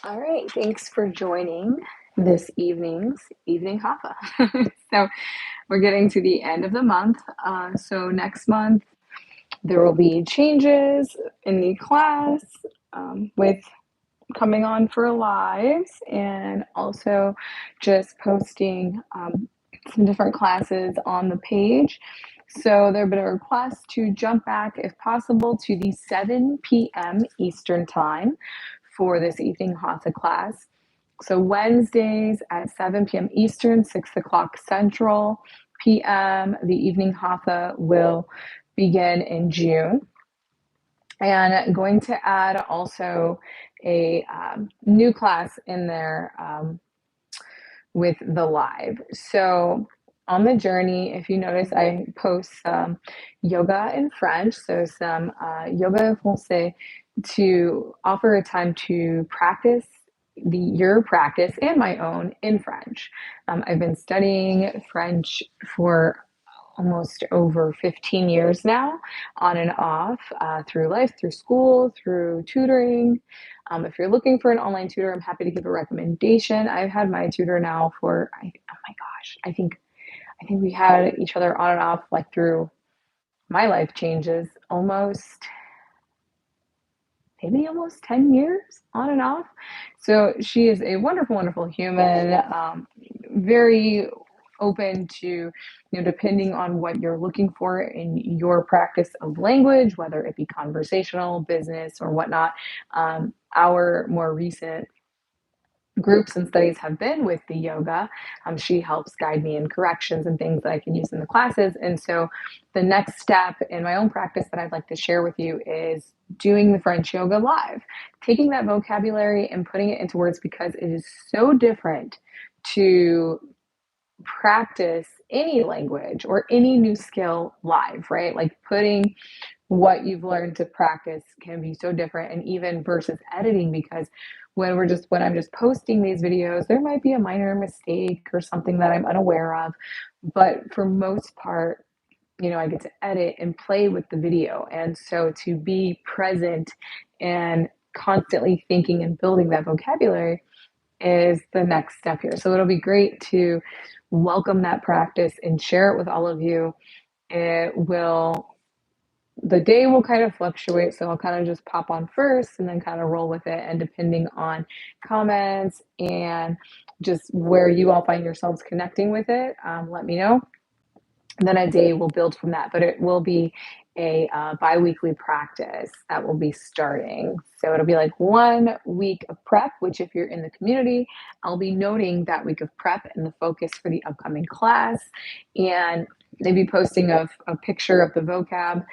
All right, thanks for joining this evening's evening Hatha. So we're getting to the end of the month. So next month there will be changes in the class with coming on for lives and also just posting some different classes on the page. So there have been a request to jump back, if possible, to the 7 p.m. Eastern Time for this evening Hatha class. So Wednesdays at 7 p.m. Eastern, 6 o'clock Central p.m., the evening Hatha will begin in June. And going to add also a new class in there with the live. So on the journey, if you notice, I post some yoga in French, so some yoga français to offer a time to practice your practice and my own in French. I've been studying French for almost over 15 years now, on and off, through life, through school, through tutoring. If you're looking for an online tutor, I'm happy to give a recommendation. I've had my tutor now for, oh my gosh, I think we had each other on and off like through my life changes almost maybe almost 10 years on and off. So she is a wonderful, wonderful human, very open to, depending on what you're looking for in your practice of language, whether it be conversational, business, or whatnot. Our more recent groups and studies have been with the yoga. She helps guide me in corrections and things that I can use in the classes. And so the next step in my own practice that I'd like to share with you is doing the French yoga live, taking that vocabulary and putting it into words, because it is so different to practice any language or any new skill live, right? Like putting what you've learned to practice can be so different, and even versus editing, because when I'm just posting these videos, there might be a minor mistake or something that I'm unaware of, but for most part, I get to edit and play with the video. And so to be present and constantly thinking and building that vocabulary is the next step here. So it'll be great to welcome that practice and share it with all of you. The day will kind of fluctuate. So I'll kind of just pop on first and then kind of roll with it. And depending on comments and just where you all find yourselves connecting with it, let me know. And then a day will build from that, but it will be a bi-weekly practice that will be starting. So it'll be like 1 week of prep, which if you're in the community, I'll be noting that week of prep and the focus for the upcoming class, and maybe posting a picture of the vocab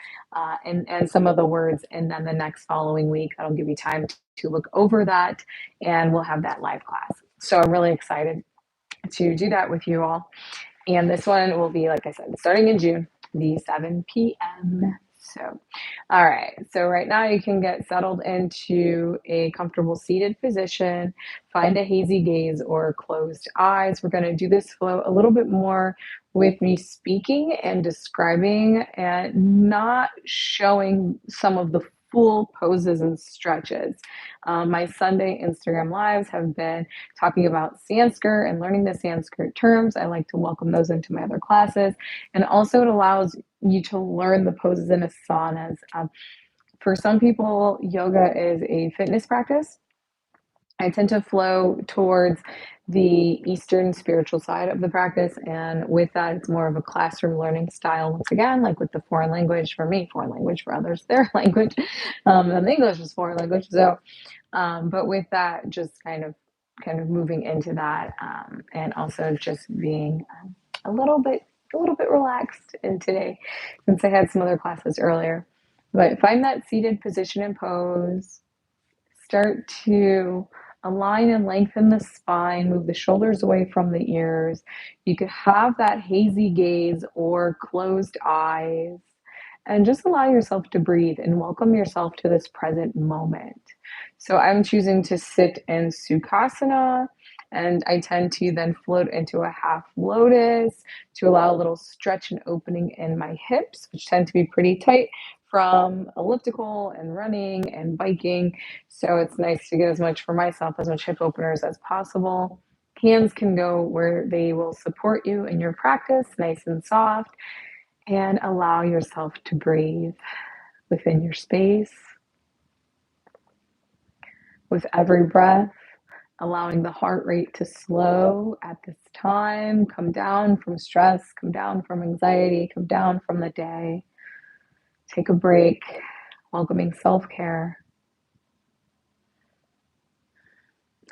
and some of the words. And then the next following week, that'll give you time to look over that, and we'll have that live class. So I'm really excited to do that with you all. And this one will be, like I said, starting in June, the 7 p.m. So, all right. So right now you can get settled into a comfortable seated position, find a hazy gaze or closed eyes. We're going to do this flow a little bit more with me speaking and describing and not showing some of the full poses and stretches. My Sunday Instagram lives have been talking about Sanskrit and learning the Sanskrit terms. I like to welcome those into my other classes. And also it allows you to learn the poses and asanas. For some people, yoga is a fitness practice. I tend to flow towards the Eastern spiritual side of the practice. And with that, it's more of a classroom learning style. Once again, like with the foreign language, for me, foreign language, for others, their language. And English is foreign language. So, but with that, just kind of moving into that, and also just being a little bit relaxed in today, since I had some other classes earlier. But find that seated position and pose. Start to align and lengthen the spine, move the shoulders away from the ears. You could have that hazy gaze or closed eyes, and just allow yourself to breathe and welcome yourself to this present moment. So I'm choosing to sit in Sukhasana, and I tend to then float into a half lotus to allow a little stretch and opening in my hips, which tend to be pretty tight from elliptical and running and biking. So it's nice to get as much for myself, as much hip openers as possible. Hands can go where they will support you in your practice, nice and soft, and allow yourself to breathe within your space. With every breath, allowing the heart rate to slow at this time, come down from stress, come down from anxiety, come down from the day. Take a break, welcoming self-care.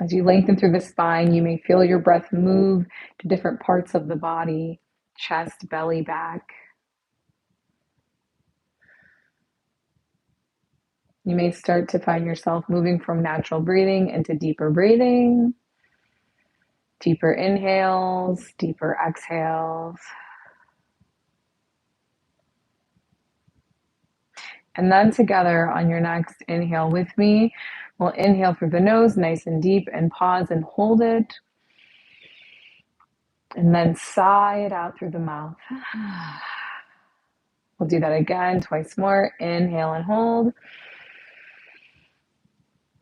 As you lengthen through the spine, you may feel your breath move to different parts of the body, chest, belly, back. You may start to find yourself moving from natural breathing into deeper breathing, deeper inhales, deeper exhales. And then together on your next inhale with me, we'll inhale through the nose, nice and deep, and pause and hold it. And then sigh it out through the mouth. We'll do that again, twice more. Inhale and hold.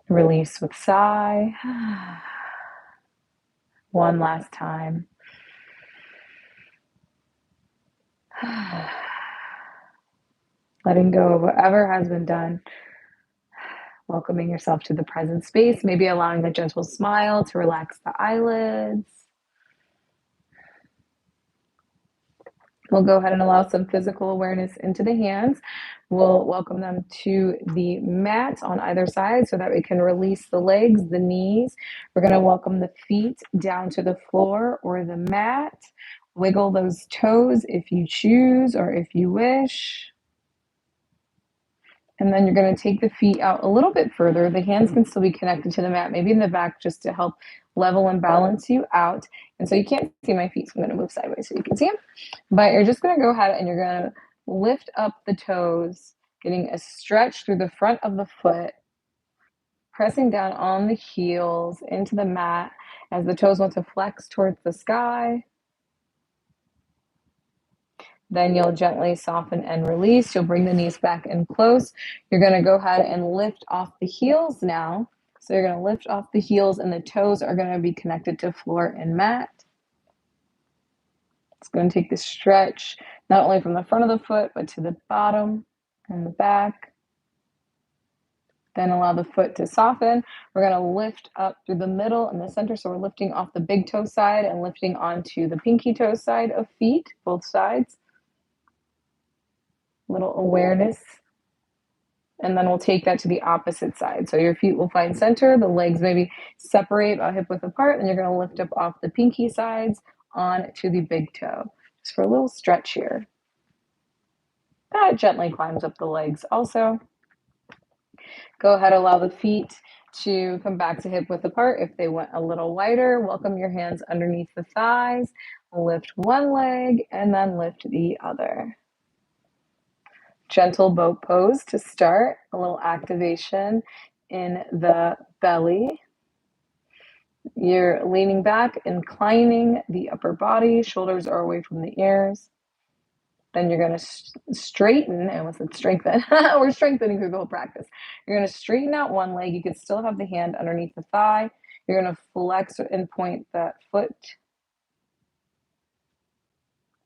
Release with sigh. One last time. Letting go of whatever has been done. Welcoming yourself to the present space, maybe allowing a gentle smile to relax the eyelids. We'll go ahead and allow some physical awareness into the hands. We'll welcome them to the mat on either side so that we can release the legs, the knees. We're going to welcome the feet down to the floor or the mat. Wiggle those toes if you choose or if you wish. And then you're going to take the feet out a little bit further. The hands can still be connected to the mat, maybe in the back, just to help level and balance you out. And so you can't see my feet, so I'm going to move sideways so you can see them. But you're just going to go ahead and you're going to lift up the toes, getting a stretch through the front of the foot, pressing down on the heels into the mat as the toes want to flex towards the sky. Then you'll gently soften and release. You'll bring the knees back in close. You're going to go ahead and lift off the heels now. So you're going to lift off the heels and the toes are going to be connected to floor and mat. It's going to take the stretch not only from the front of the foot, but to the bottom and the back. Then allow the foot to soften. We're going to lift up through the middle and the center. So we're lifting off the big toe side and lifting onto the pinky toe side of feet, both sides. Little awareness. And then we'll take that to the opposite side. So your feet will find center, the legs maybe separate about hip width apart, and you're going to lift up off the pinky sides on to the big toe. Just for a little stretch here. That gently climbs up the legs also. Go ahead, allow the feet to come back to hip width apart. If they went a little wider, welcome your hands underneath the thighs. Lift one leg and then lift the other. Gentle boat pose to start, a little activation in the belly. You're leaning back, inclining the upper body, shoulders are away from the ears. Then you're going to straighten, I almost said strengthen, we're strengthening through the whole practice. You're going to straighten out one leg, you can still have the hand underneath the thigh. You're going to flex and point that foot.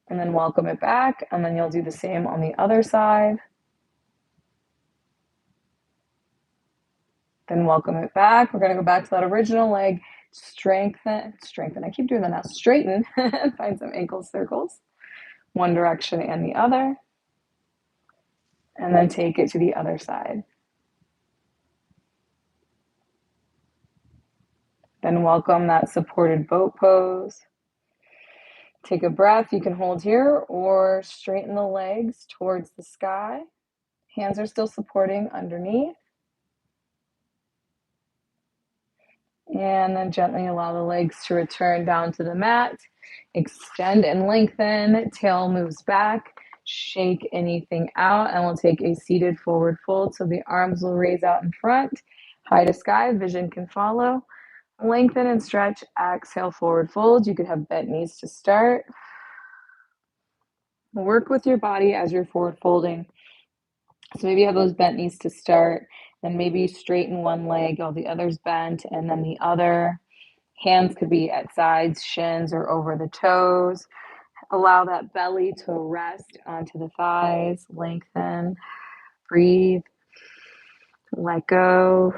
And then welcome it back, and then you'll do the same on the other side. Then welcome it back. We're going to go back to that original leg. Strengthen. I keep doing that now. Straighten. Find some ankle circles. One direction and the other. And then take it to the other side. Then welcome that supported boat pose. Take a breath. You can hold here or straighten the legs towards the sky. Hands are still supporting underneath. And then gently allow the legs to return down to the mat. Extend and lengthen. Tail moves back. Shake anything out. And we'll take a seated forward fold. So the arms will raise out in front. High to sky. Vision can follow. Lengthen and stretch. Exhale, forward fold. You could have bent knees to start. Work with your body as you're forward folding. So maybe you have those bent knees to start, then maybe straighten one leg while the other's bent, and then the other. Hands could be at sides, shins, or over the toes. Allow that belly to rest onto the thighs, lengthen, breathe, let go.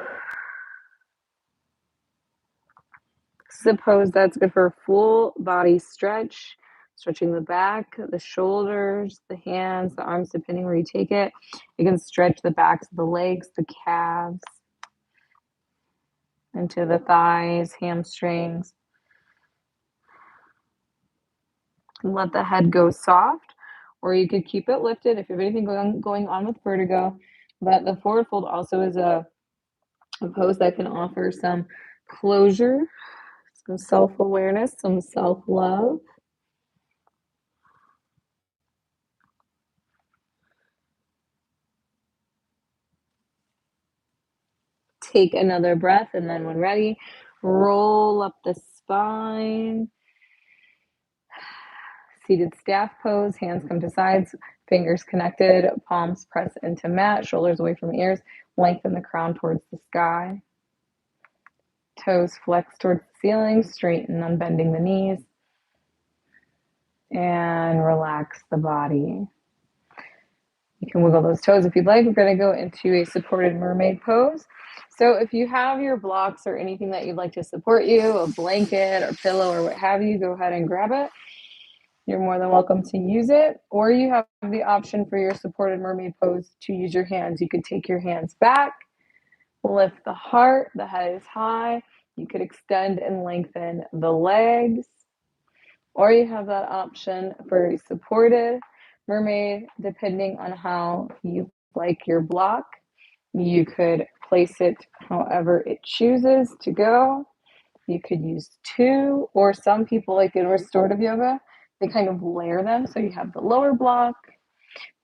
Suppose that's good for a full body stretch, stretching the back, the shoulders, the hands, the arms, depending where you take it. You can stretch the backs of the legs, the calves, into the thighs, hamstrings. Let the head go soft, or you could keep it lifted if you have anything going on with vertigo. But the forward fold also is a pose that can offer some closure, some self-awareness, some self-love. Take another breath, and then when ready, roll up the spine. Seated staff pose, hands come to sides, fingers connected, palms press into mat, shoulders away from ears, lengthen the crown towards the sky. Toes flex towards the ceiling, straighten, unbending the knees, and relax the body. You can wiggle those toes if you'd like. We're going to go into a supported mermaid pose. So if you have your blocks or anything that you'd like to support you, a blanket or pillow or what have you, go ahead and grab it. You're more than welcome to use it. Or you have the option for your supported mermaid pose to use your hands. You could take your hands back, lift the heart, the head is high. You could extend and lengthen the legs. Or you have that option for a supported mermaid, depending on how you like your block. You could place it however it chooses to go. You could use two, or some people, like in restorative yoga, they kind of layer them. So you have the lower block,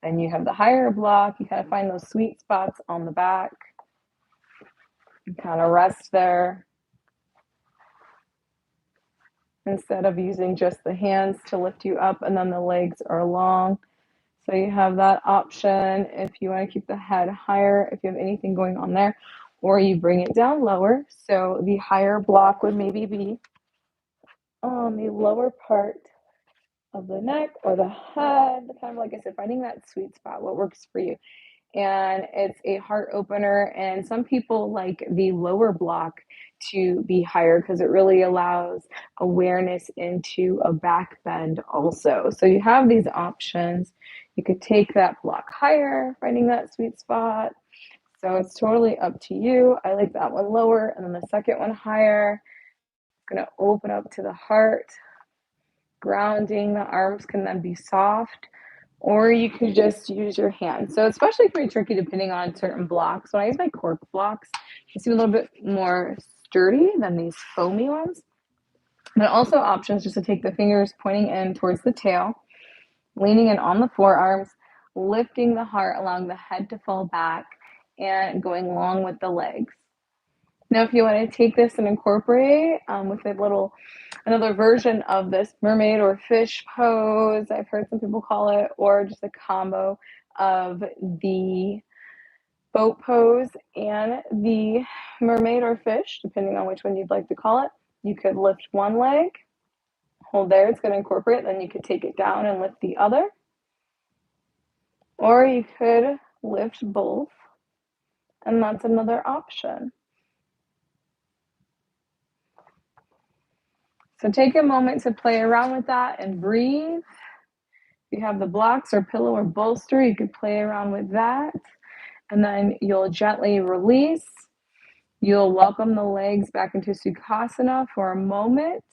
then you have the higher block. You kind of find those sweet spots on the back and kind of rest there, instead of using just the hands to lift you up and then the legs are long. So you have that option if you want to keep the head higher, if you have anything going on there, or you bring it down lower. So the higher block would maybe be on the lower part of the neck or the head, kind of like I said, finding that sweet spot, what works for you. And it's a heart opener, and some people like the lower block to be higher because it really allows awareness into a back bend also. So you have these options. You could take that block higher, finding that sweet spot. So it's totally up to you. I like that one lower, and then the second one higher. It's going to open up to the heart, grounding. The arms can then be soft, or you could just use your hands. So especially pretty tricky depending on certain blocks. When I use my cork blocks, they seem a little bit more sturdy than these foamy ones. But also options just to take the fingers pointing in towards the tail, leaning in on the forearms, lifting the heart, allowing the head to fall back, and going long with the legs. Now, if you want to take this and incorporate with a little another version of this mermaid or fish pose, I've heard some people call it, or just a combo of the boat pose and the mermaid or fish, depending on which one you'd like to call it. You could lift one leg, hold there, it's going to incorporate, then you could take it down and lift the other. Or you could lift both, and that's another option. So take a moment to play around with that and breathe. If you have the blocks or pillow or bolster, you could play around with that. And then you'll gently release. You'll welcome the legs back into Sukhasana for a moment,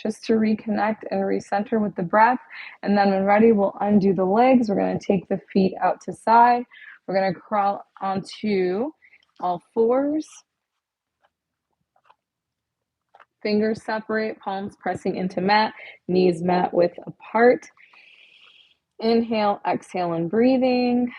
just to reconnect and recenter with the breath. And then when ready, we'll undo the legs. We're going to take the feet out to side. We're going to crawl onto all fours. Fingers separate, palms pressing into mat, knees mat width apart. Inhale, exhale, and breathing.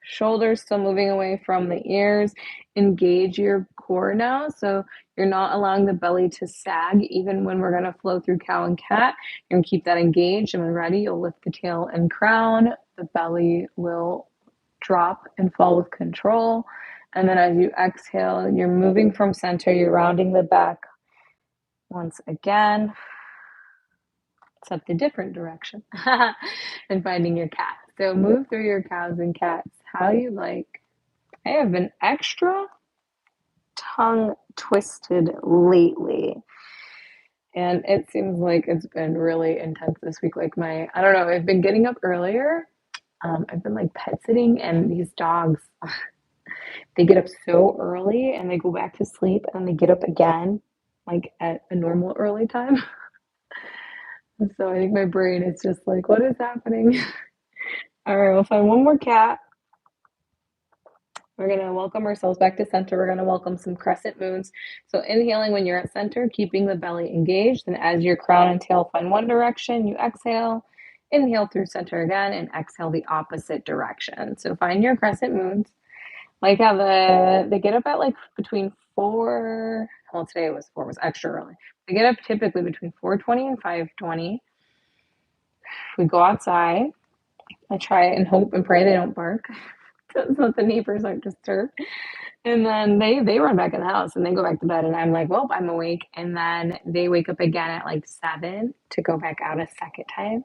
Shoulders still moving away from the ears. Engage your core now. So you're not allowing the belly to sag even when we're going to flow through cow and cat. You're going to keep that engaged. And when ready, you'll lift the tail and crown. The belly will drop and fall with control. And then as you exhale, you're moving from center, you're rounding the back once again, except a different direction, and finding your cat. So move through your cows and cats how you like. I have been extra tongue twisted lately. And it seems like it's been really intense this week. Like I don't know, I've been getting up earlier. I've been like pet sitting, and these dogs, they get up so early and they go back to sleep and they get up again, like at a normal early time. And so I think my brain is just like, what is happening? All right, we'll find one more cat. We're going to welcome ourselves back to center. We're going to welcome some crescent moons. So inhaling when you're at center, keeping the belly engaged. And as your crown and tail find one direction, you exhale. Inhale through center again and exhale the opposite direction. So find your crescent moons. Like how they get up at like between 4, well, today it was 4, it was extra early. They get up typically between 4:20 and 5:20. We go outside. I try and hope and pray they don't bark so that the neighbors aren't disturbed. And then they run back in the house and they go back to bed. And I'm like, well, I'm awake. And then they wake up again at like 7 to go back out a second time.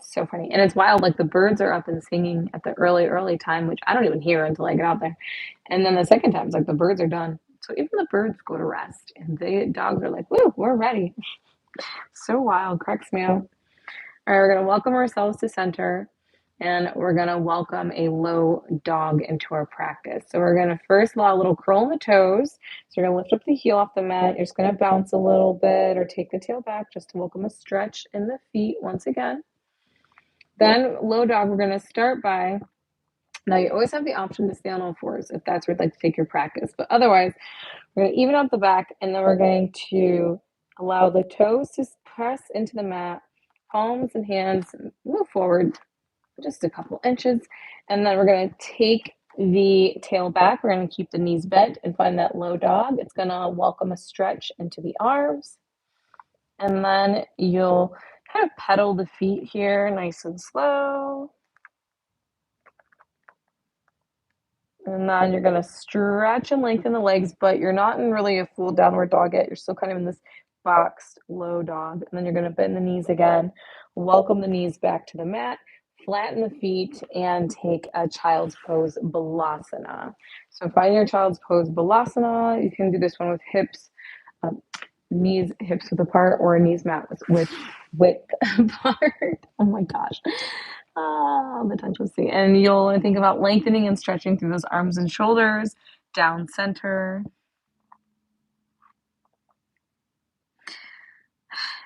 So funny. And it's wild. Like the birds are up and singing at the early time, which I don't even hear until I get out there. And then the second time, it's like the birds are done. So even the birds go to rest. And the dogs are like, woo, we're ready. So wild. Cracks me up. All right, we're going to welcome ourselves to center, and we're going to welcome a low dog into our practice. So we're going to first allow a little curl in the toes. So you're going to lift up the heel off the mat. You're just going to bounce a little bit or take the tail back just to welcome a stretch in the feet once again. Then low dog, we're going to start by, now you always have the option to stay on all fours if that's where you'd like to take your practice. But otherwise, we're going to even out the back, and then we're going to allow the toes to press into the mat, palms and hands move forward just a couple inches, and then we're going to take the tail back. We're going to keep the knees bent and find that low dog. It's going to welcome a stretch into the arms, and then you'll kind of pedal the feet here nice and slow. And then you're going to stretch and lengthen the legs, but you're not in really a full downward dog yet. You're still kind of in this boxed low dog. And then you're going to bend the knees again. Welcome the knees back to the mat. Flatten the feet and take a child's pose balasana. So find your child's pose balasana. You can do this one with hips, knees, hips width apart, or a knees mat with width apart. Oh my gosh. The touch will see. And you'll think about lengthening and stretching through those arms and shoulders, down center.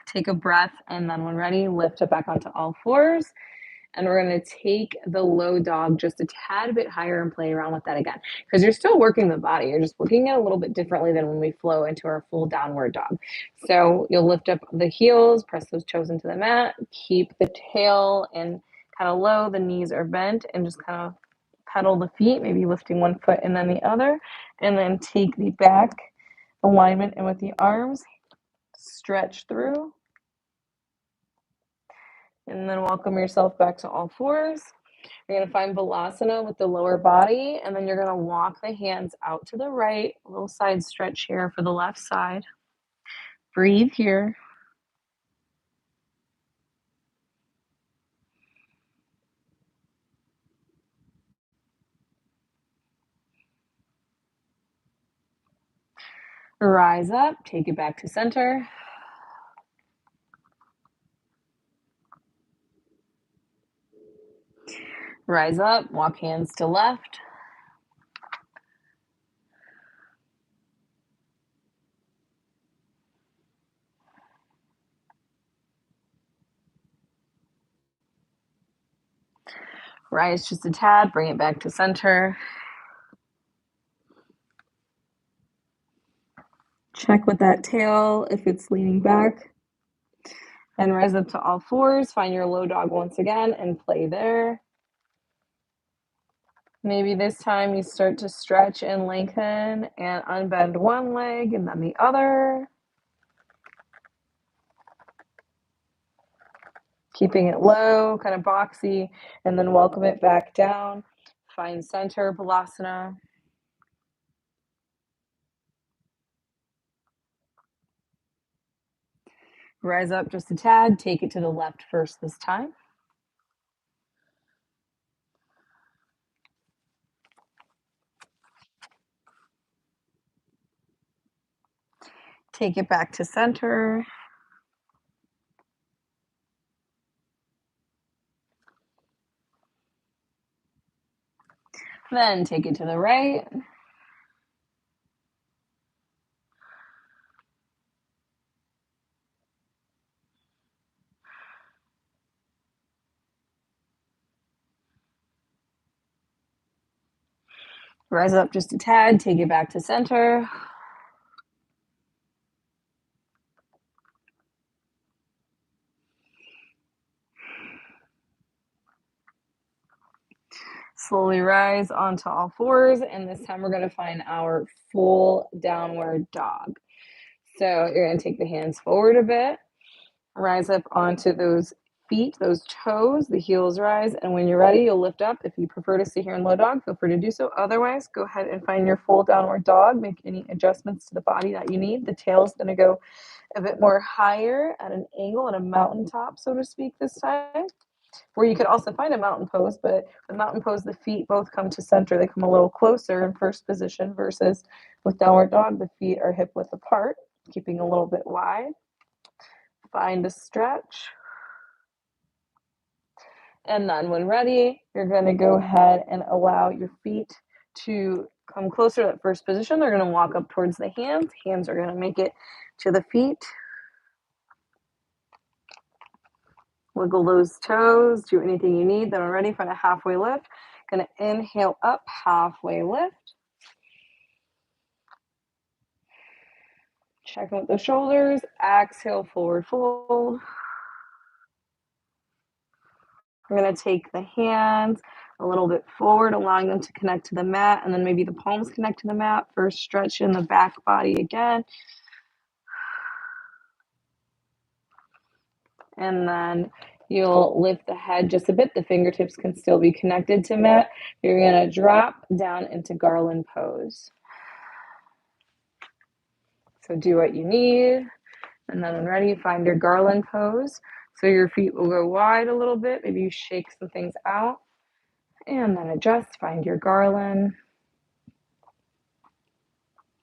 Take a breath, and then when ready, lift it back onto all fours. And we're going to take the low dog just a tad bit higher and play around with that again. Because you're still working the body. You're just working it a little bit differently than when we flow into our full downward dog. So you'll lift up the heels, press those toes into the mat, keep the tail and kind of low, the knees are bent, and just kind of pedal the feet, maybe lifting one foot and then the other. And then take the back alignment in with the arms, stretch through. And then welcome yourself back to all fours. You're going to find Balasana with the lower body, and then you're going to walk the hands out to the right, a little side stretch here for the left side. Breathe here. Rise up, take it back to center. Rise up, walk hands to left. Rise just a tad, bring it back to center. Check with that tail if it's leaning back. And rise up to all fours. Find your low dog once again and play there. Maybe this time you start to stretch and lengthen and unbend one leg and then the other. Keeping it low, kind of boxy, and then welcome it back down. Find center, Balasana. Rise up just a tad, take it to the left first this time. Take it back to center. Then take it to the right. Rise up just a tad, take it back to center. Slowly rise onto all fours, and this time we're going to find our full downward dog. So you're going to take the hands forward a bit, rise up onto those feet, those toes, the heels rise, and when you're ready, you'll lift up. If you prefer to stay here in low dog, feel free to do so. Otherwise, go ahead and find your full downward dog. Make any adjustments to the body that you need. The tail is going to go a bit more higher at an angle, at a mountaintop, so to speak, this time. Where you could also find a mountain pose, but the mountain pose, the feet both come to center. They come a little closer in first position versus with downward dog, the feet are hip width apart, keeping a little bit wide. Find a stretch. And then when ready, you're going to go ahead and allow your feet to come closer to that first position. They're going to walk up towards the hands. Hands are going to make it to the feet. Wiggle those toes, do anything you need. Then when ready, find a halfway lift. Going to inhale up, halfway lift. Check out the shoulders. Exhale, forward fold. I'm going to take the hands a little bit forward, allowing them to connect to the mat, and then maybe the palms connect to the mat. First, stretch in the back body again. And then you'll lift the head just a bit. The fingertips can still be connected to mat. You're going to drop down into garland pose. So do what you need. And then when ready, find your garland pose. So your feet will go wide a little bit. Maybe you shake some things out. And then adjust, find your garland.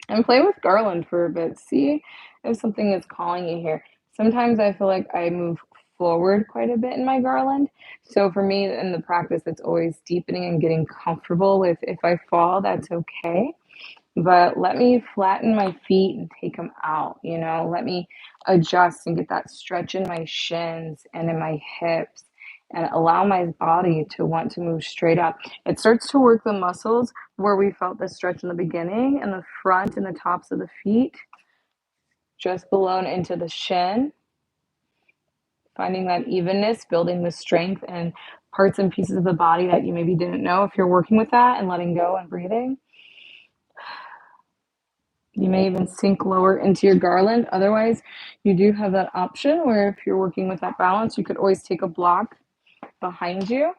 And play with garland for a bit. See if something is calling you here. Sometimes I feel like I move forward quite a bit in my garland. So for me in the practice, it's always deepening and getting comfortable with if I fall, that's okay. But let me flatten my feet and take them out, you know, let me adjust and get that stretch in my shins and in my hips and allow my body to want to move straight up. It starts to work the muscles where we felt the stretch in the beginning and the front and the tops of the feet, just below and into the shin. Finding that evenness, building the strength and parts and pieces of the body that you maybe didn't know if you're working with that and letting go and breathing. You may even sink lower into your garland. Otherwise, you do have that option where if you're working with that balance, you could always take a block behind you,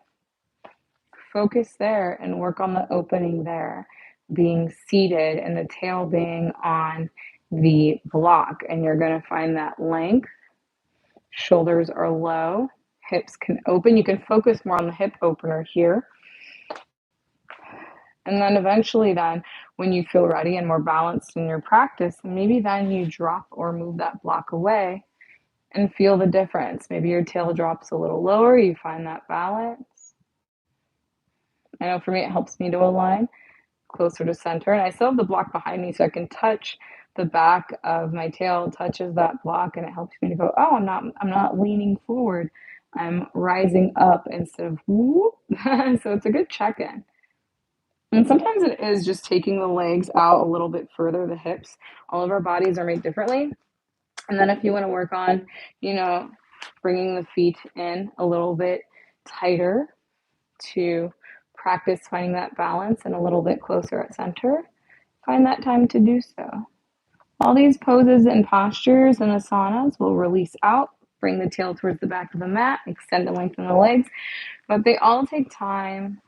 focus there, and work on the opening there, being seated and the tail being on the block. And you're going to find that length. Shoulders are low, hips can open. You can focus more on the hip opener here. And then eventually then, when you feel ready and more balanced in your practice, maybe then you drop or move that block away and feel the difference. Maybe your tail drops a little lower, you find that balance. I know for me, it helps me to align closer to center. And I still have the block behind me, so I can touch the back of my tail, touches that block, and it helps me to go, oh, I'm not leaning forward. I'm rising up instead of whoop. So it's a good check-in. And sometimes it is just taking the legs out a little bit further, the hips. All of our bodies are made differently. And then if you want to work on, you know, bringing the feet in a little bit tighter to practice finding that balance and a little bit closer at center, find that time to do so. All these poses and postures and asanas will release out, bring the tail towards the back of the mat, extend and lengthen the legs, but they all take time.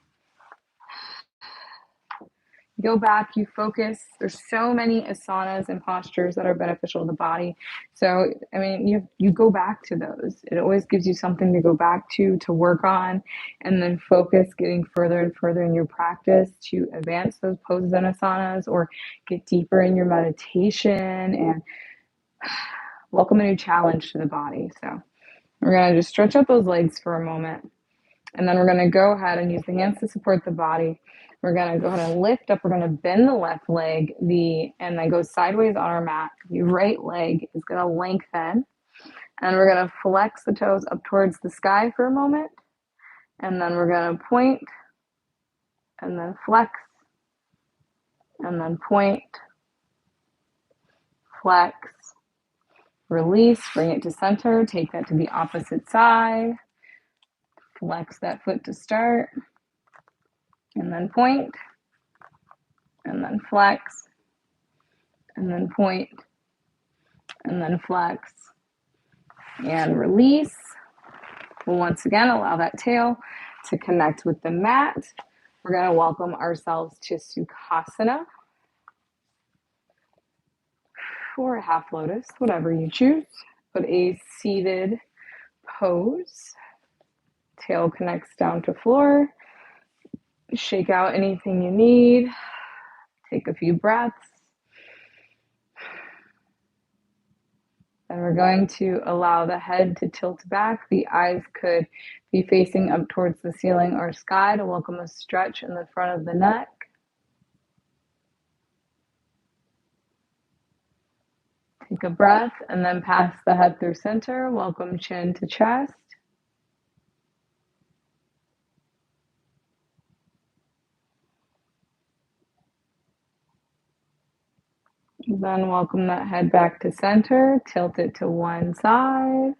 go back, you focus. There's so many asanas and postures that are beneficial to the body. So, I mean, you go back to those. It always gives you something to go back to work on, and then focus getting further and further in your practice to advance those poses and asanas or get deeper in your meditation and welcome a new challenge to the body. So, we're going to just stretch out those legs for a moment. And then we're going to go ahead and use the hands to support the body. We're going to go ahead and lift up. We're going to bend the left leg, and then go sideways on our mat. The right leg is going to lengthen. And we're going to flex the toes up towards the sky for a moment. And then we're going to point, and then flex, and then point, flex, release, bring it to center. Take that to the opposite side. Flex that foot to start, and then point, and then flex, and then point, and then flex, and release. We'll once again allow that tail to connect with the mat. We're going to welcome ourselves to Sukhasana or a half lotus, whatever you choose, but a seated pose. Tail connects down to floor. Shake out anything you need. Take a few breaths. And we're going to allow the head to tilt back. The eyes could be facing up towards the ceiling or sky to welcome a stretch in the front of the neck. Take a breath and then pass the head through center. Welcome chin to chest. Then welcome that head back to center. Tilt it to one side.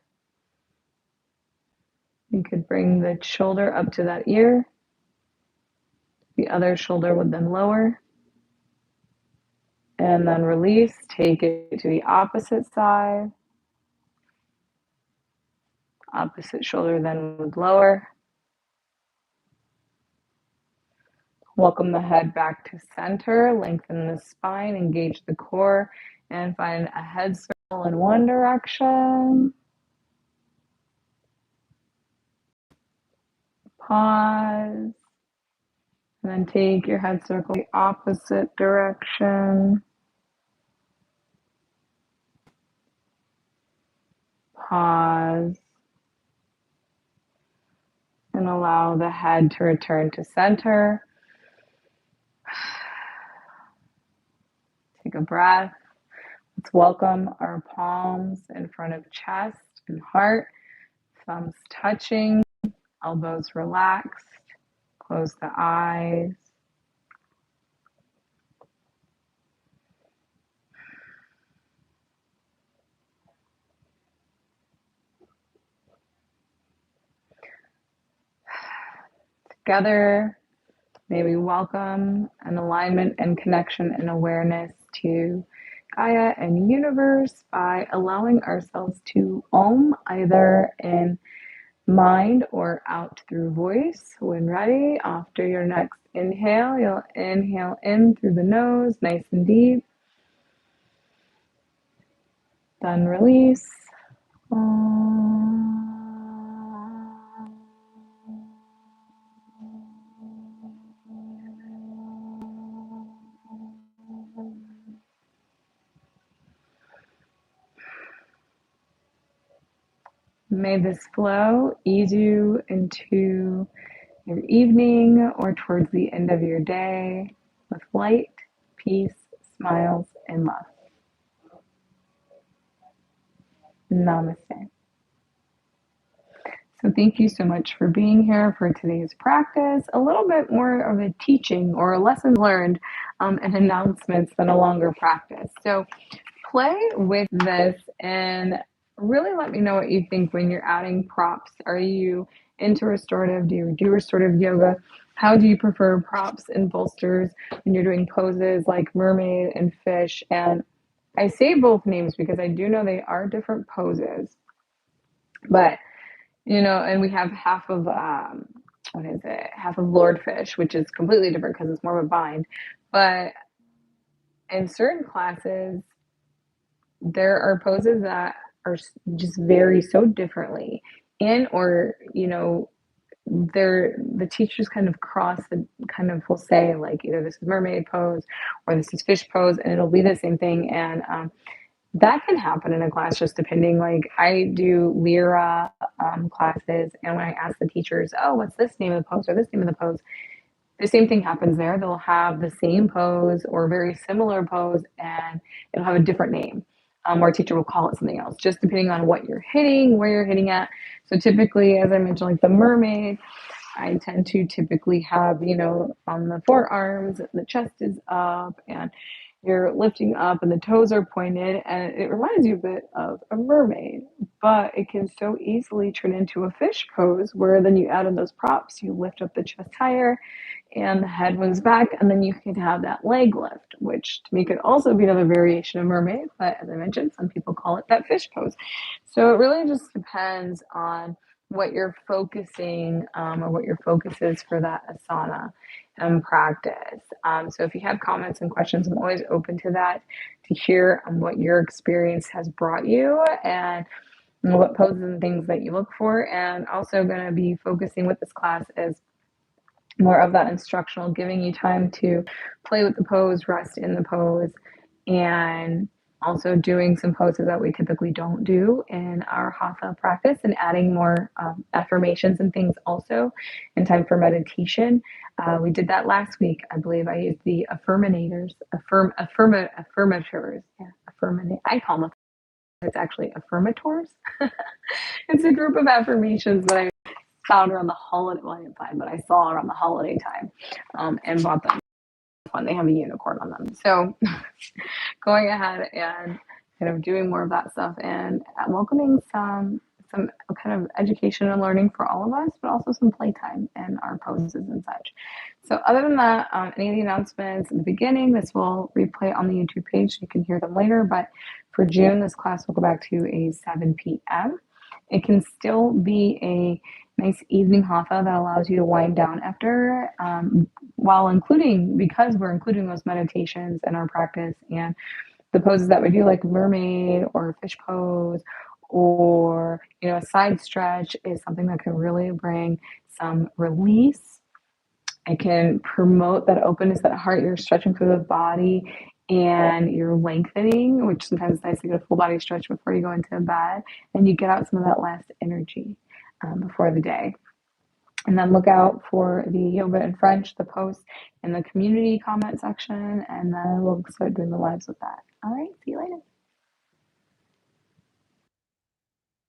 You could bring the shoulder up to that ear. The other shoulder would then lower. And then release. Take it to the opposite side. Opposite shoulder then would lower. Welcome the head back to center. Lengthen the spine. Engage the core. And find a head circle in one direction. Pause. And then take your head circle the opposite direction. Pause. And allow the head to return to center. Take a breath. Let's welcome our palms in front of chest and heart. Thumbs touching, elbows relaxed. Close the eyes. Together, may we welcome an alignment and connection and awareness to Gaia and universe by allowing ourselves to Om either in mind or out through voice. When ready, after your next inhale, you'll inhale in through the nose, nice and deep. Then release. May this flow ease you into your evening or towards the end of your day with light, peace, smiles, and love. Namaste. So thank you so much for being here for today's practice. A little bit more of a teaching or a lesson learned and announcements than a longer practice. So play with this and really let me know what you think when you're adding props. Are you into restorative? Do you do restorative yoga? How do you prefer props and bolsters when you're doing poses like mermaid and fish? And I say both names because I do know they are different poses, but and we have half of what is it? Half of Lord Fish, which is completely different because it's more of a bind. But in certain classes, there are poses that are just vary so differently, and or they're the teachers kind of cross the kind of will say like either this is mermaid pose or this is fish pose, and it'll be the same thing. And that can happen in a class just depending. Like I do Lyra classes, and when I ask the teachers, oh, what's this name of the pose or this name of the pose, the same thing happens there. They'll have the same pose or very similar pose, and it'll have a different name. Or a teacher will call it something else, just depending on what you're hitting, where you're hitting at. So typically, as I mentioned, like the mermaid, I tend to typically have, on the forearms, the chest is up and you're lifting up and the toes are pointed, and it reminds you a bit of a mermaid, but it can so easily turn into a fish pose where then you add in those props, you lift up the chest higher and the head wings back, and then you can have that leg lift, which to me could also be another variation of mermaid, but as I mentioned, some people call it that fish pose. So it really just depends on what you're focusing or what your focus is for that asana practice. So if you have comments and questions, I'm always open to that, to hear what your experience has brought you and what poses and things that you look for. And also going to be focusing with this class is more of that instructional, giving you time to play with the pose, rest in the pose, and also doing some poses that we typically don't do in our Hatha practice, and adding more affirmations and things also in time for meditation. We did that last week. I believe I used the affirminators, affirmators. Yeah, I call them, it's actually affirmators. It's a group of affirmations that I found around the holiday. Well, I didn't find, but I saw around the holiday time, and bought them. Fun. They have a unicorn on them. So going ahead and kind of doing more of that stuff, and welcoming some kind of education and learning for all of us, but also some playtime in our poses and such. So other than that, any of the announcements in the beginning, this will replay on the YouTube page so you can hear them later. But for June, this class will go back to a 7 p.m. It can still be a nice evening hatha that allows you to wind down after, while including, because we're including those meditations in our practice and the poses that we do, like mermaid or fish pose, or a side stretch, is something that can really bring some release. It can promote that openness, that heart. You're stretching through the body and you're lengthening, which sometimes it's nice to get a full body stretch before you go into bed, and you get out some of that last energy before the day. And then look out for the yoga in French, the post in the community comment section, and then we'll start doing the lives with that. All right, see you later.